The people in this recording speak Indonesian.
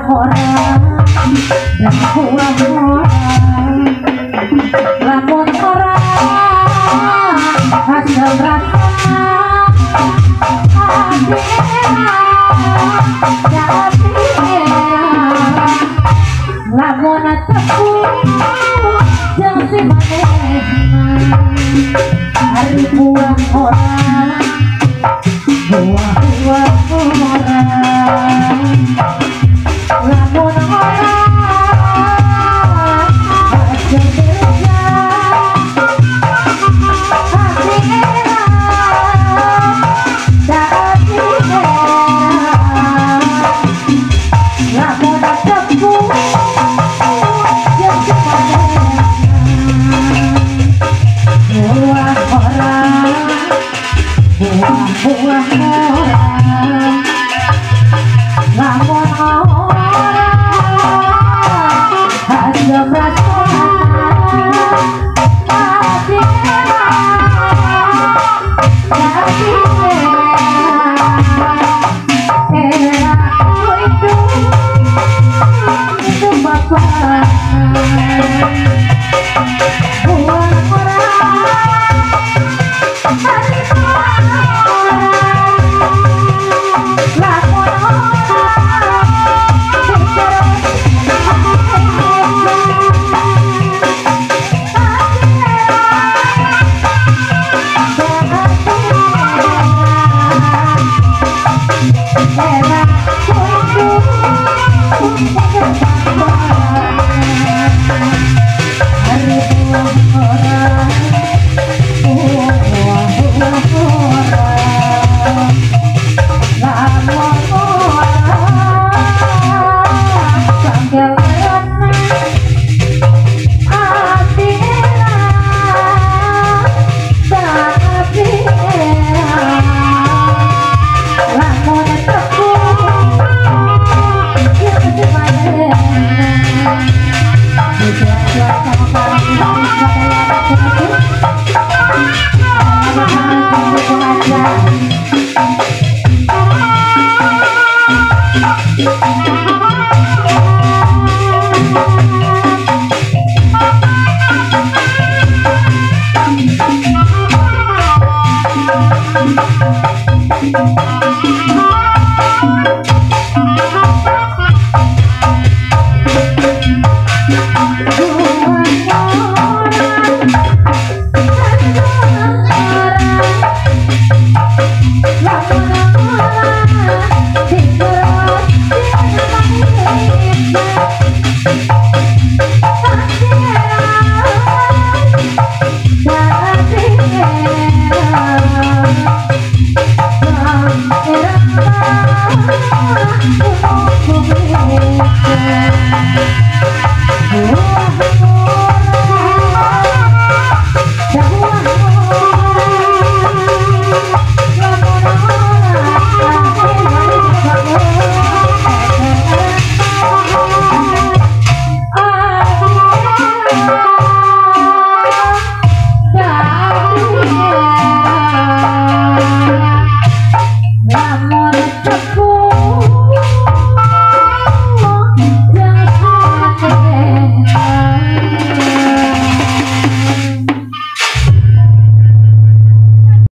orang dan buang orang lamun orang hasil rasa lamun tepu jeung si manehna hari buang orang buang orang lamun orang hasil kerja hati enak dati enak lamun tepu jeung si manehna buang orang buang orang lamun orang hasil perasaan hati enak hati enak itu bapak buang orang hati hari buang orang